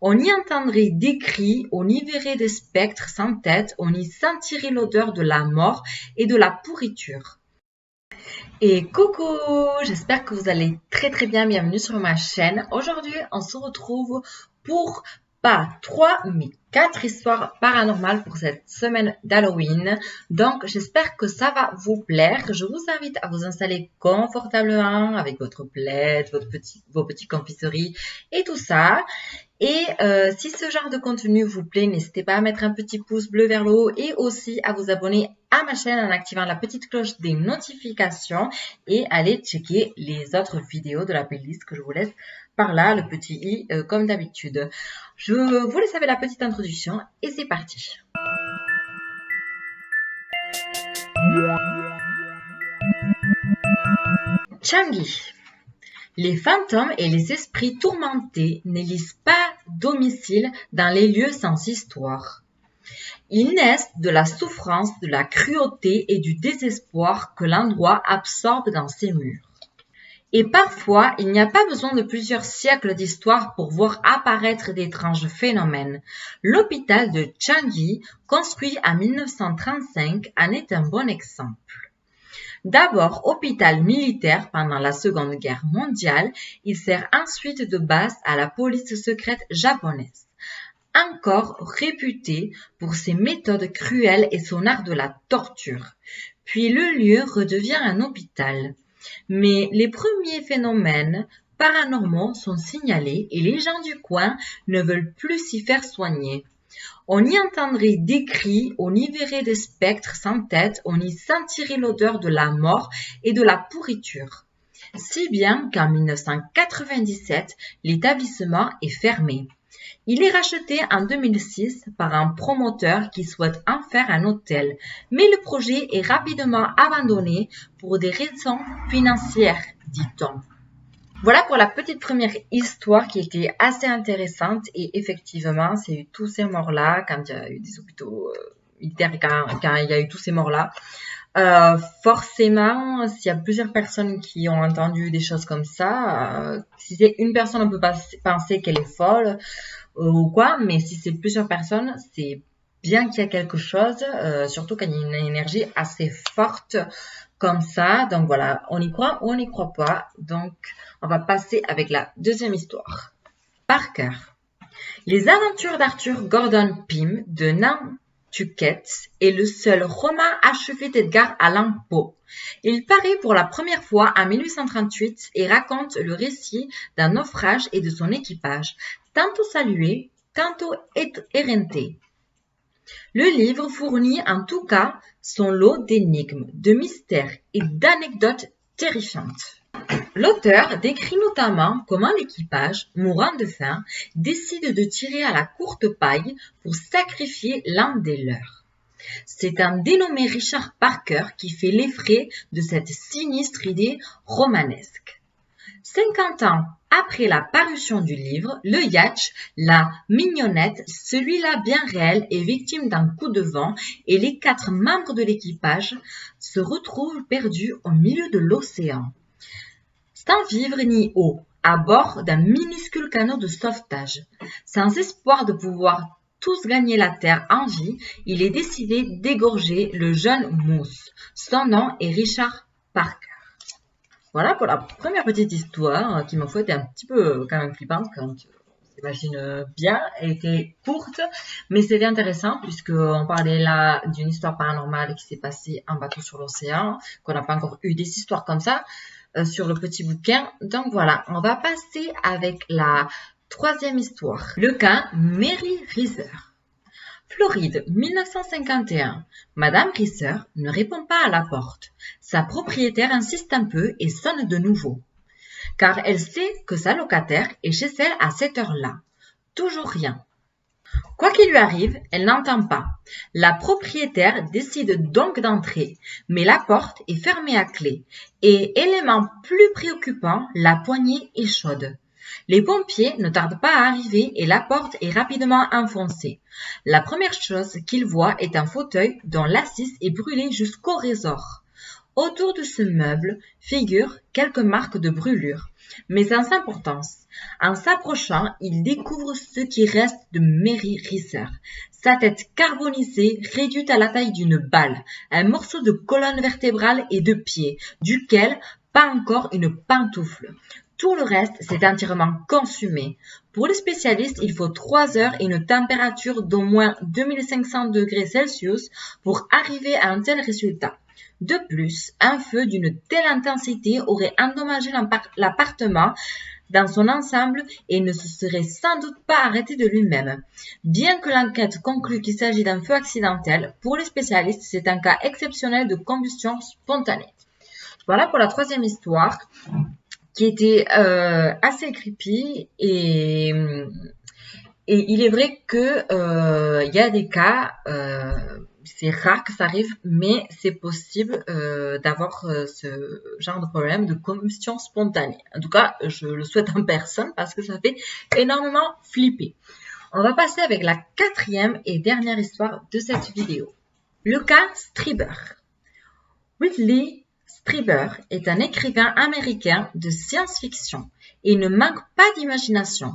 On y entendrait des cris, on y verrait des spectres sans tête, on y sentirait l'odeur de la mort et de la pourriture. Et coucou, j'espère que vous allez très bien, bienvenue sur ma chaîne. Aujourd'hui, on se retrouve pour pas 3 mais 4 histoires paranormales pour cette semaine d'Halloween. Donc, j'espère que ça va vous plaire. Je vous invite à vous installer confortablement avec votre plaid, vos petits confiseries et tout ça. Et si ce genre de contenu vous plaît, n'hésitez pas à mettre un petit pouce bleu vers le haut et aussi à vous abonner à ma chaîne en activant la petite cloche des notifications et aller checker les autres vidéos de la playlist que je vous laisse par là, le petit i comme d'habitude. Je vous laisse avec la petite introduction et c'est parti. Changi. Les fantômes et les esprits tourmentés n'élisent pas domicile dans les lieux sans histoire. Ils naissent de la souffrance, de la cruauté et du désespoir que l'endroit absorbe dans ses murs. Et parfois, il n'y a pas besoin de plusieurs siècles d'histoire pour voir apparaître d'étranges phénomènes. L'hôpital de Changi, construit en 1935, en est un bon exemple. D'abord hôpital militaire pendant la Seconde Guerre mondiale, il sert ensuite de base à la police secrète japonaise. Encore réputé pour ses méthodes cruelles et son art de la torture. Puis le lieu redevient un hôpital. Mais les premiers phénomènes paranormaux sont signalés et les gens du coin ne veulent plus s'y faire soigner. On y entendrait des cris, on y verrait des spectres sans tête, on y sentirait l'odeur de la mort et de la pourriture. Si bien qu'en 1997, l'établissement est fermé. Il est racheté en 2006 par un promoteur qui souhaite en faire un hôtel, mais le projet est rapidement abandonné pour des raisons financières, dit-on. Voilà pour la petite première histoire qui était assez intéressante et effectivement, c'est eu tous ces morts-là quand il y a eu des hôpitaux militaires, quand il y a eu tous ces morts-là. Forcément, s'il y a plusieurs personnes qui ont entendu des choses comme ça, si c'est une personne, on peut pas penser qu'elle est folle ou quoi, mais si c'est plusieurs personnes, c'est bien qu'il y a quelque chose, surtout quand il y a une énergie assez forte comme ça. Donc voilà, on y croit ou on n'y croit pas. Donc, on va passer avec la deuxième histoire. Parker. Les aventures d'Arthur Gordon Pym de Nantucket est le seul roman achevé d'Edgar Allan Poe. Il paraît pour la première fois en 1838 et raconte le récit d'un naufrage et de son équipage, tantôt salué, tantôt éreinté. Le livre fournit en tout cas son lot d'énigmes, de mystères et d'anecdotes terrifiantes. L'auteur décrit notamment comment l'équipage, mourant de faim, décide de tirer à la courte paille pour sacrifier l'un des leurs. C'est un dénommé Richard Parker qui fait les frais de cette sinistre idée romanesque. 50 ans après la parution du livre, le yacht, la Mignonnette, celui-là bien réel, est victime d'un coup de vent et les 4 membres de l'équipage se retrouvent perdus au milieu de l'océan. Sans vivre ni eau, à bord d'un minuscule canot de sauvetage. Sans espoir de pouvoir tous gagner la terre en vie, il est décidé d'égorger le jeune Moose. Son nom est Richard Parker. Voilà pour la première petite histoire qui, ma foi, était un petit peu quand même flippante quand on s'imagine bien. Elle était courte, mais c'était intéressant puisqu'on parlait là d'une histoire paranormale qui s'est passée en bateau sur l'océan, qu'on n'a pas encore eu des histoires comme ça sur le petit bouquin. Donc voilà, on va passer avec la troisième histoire. Le cas Mary Reeser. Floride, 1951. Madame Reeser ne répond pas à la porte. Sa propriétaire insiste un peu et sonne de nouveau. Car elle sait que sa locataire est chez elle à cette heure-là. Toujours rien. Quoi qu'il lui arrive, elle n'entend pas. La propriétaire décide donc d'entrer, mais la porte est fermée à clé. Et élément plus préoccupant, la poignée est chaude. Les pompiers ne tardent pas à arriver et la porte est rapidement enfoncée. La première chose qu'ils voient est un fauteuil dont l'assise est brûlée jusqu'au ressort. Autour de ce meuble figurent quelques marques de brûlure, mais sans importance. En s'approchant, il découvre ce qui reste de Mary Reeser. Sa tête carbonisée, réduite à la taille d'une balle, un morceau de colonne vertébrale et de pied, duquel pas encore une pantoufle. Tout le reste s'est entièrement consumé. Pour les spécialistes, il faut 3 heures et une température d'au moins 2500 degrés Celsius pour arriver à un tel résultat. De plus, un feu d'une telle intensité aurait endommagé l'appartement dans son ensemble et ne se serait sans doute pas arrêté de lui-même. Bien que l'enquête conclue qu'il s'agit d'un feu accidentel, pour les spécialistes, c'est un cas exceptionnel de combustion spontanée. Voilà pour la troisième histoire, qui était assez creepy et il est vrai que il y a des cas, c'est rare que ça arrive, mais c'est possible d'avoir ce genre de problème de combustion spontanée. En tout cas, je le souhaite en personne parce que ça fait énormément flipper. On va passer avec la quatrième et dernière histoire de cette vidéo. Le cas Strieber. Whitley Strieber est un écrivain américain de science-fiction et ne manque pas d'imagination.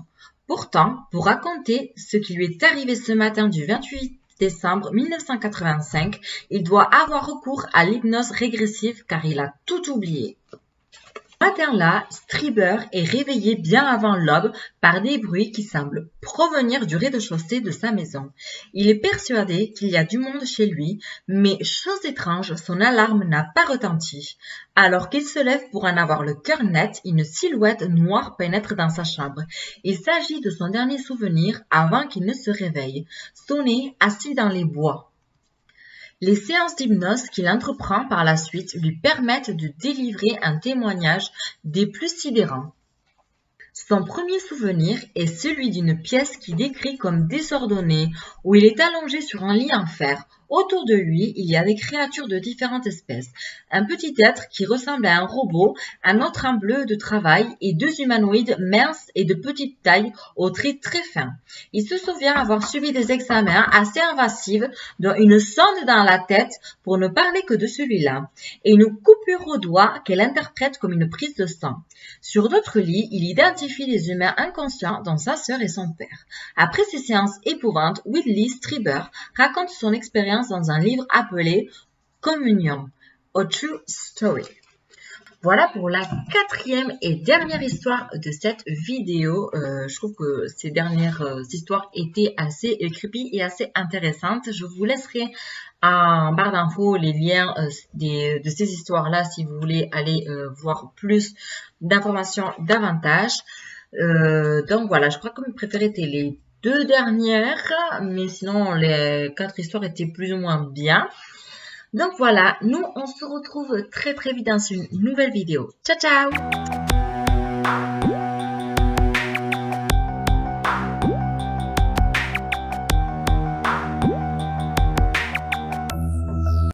Pourtant, pour raconter ce qui lui est arrivé ce matin du 28 décembre 1985, il doit avoir recours à l'hypnose régressive car il a tout oublié. Ce matin-là, Strieber est réveillé bien avant l'aube par des bruits qui semblent provenir du rez-de-chaussée de sa maison. Il est persuadé qu'il y a du monde chez lui, mais chose étrange, son alarme n'a pas retenti. Alors qu'il se lève pour en avoir le cœur net, une silhouette noire pénètre dans sa chambre. Il s'agit de son dernier souvenir avant qu'il ne se réveille, sonné assis dans les bois. Les séances d'hypnose qu'il entreprend par la suite lui permettent de délivrer un témoignage des plus sidérants. Son premier souvenir est celui d'une pièce qu'il décrit comme désordonnée, où il est allongé sur un lit en fer. Autour de lui, il y a des créatures de différentes espèces. Un petit être qui ressemble à un robot, un autre en bleu de travail et 2 humanoïdes minces et de petite taille aux traits très fins. Il se souvient avoir subi des examens assez invasifs, dont une sonde dans la tête pour ne parler que de celui-là, et une coupure au doigt qu'elle interprète comme une prise de sang. Sur d'autres lits, il identifie des humains inconscients dont sa sœur et son père. Après ces séances épouvantes, Whitley Strieber raconte son expérience dans un livre appelé Communion, A True Story. Voilà pour la quatrième et dernière histoire de cette vidéo. Je trouve que ces dernières histoires étaient assez creepy et assez intéressantes. Je vous laisserai en barre d'infos les liens de ces histoires-là si vous voulez aller voir plus d'informations davantage. Donc voilà, je crois que mes préférés étaient les 2 dernières, mais sinon les 4 histoires étaient plus ou moins bien. Donc voilà, nous on se retrouve très vite dans une nouvelle vidéo. Ciao ciao!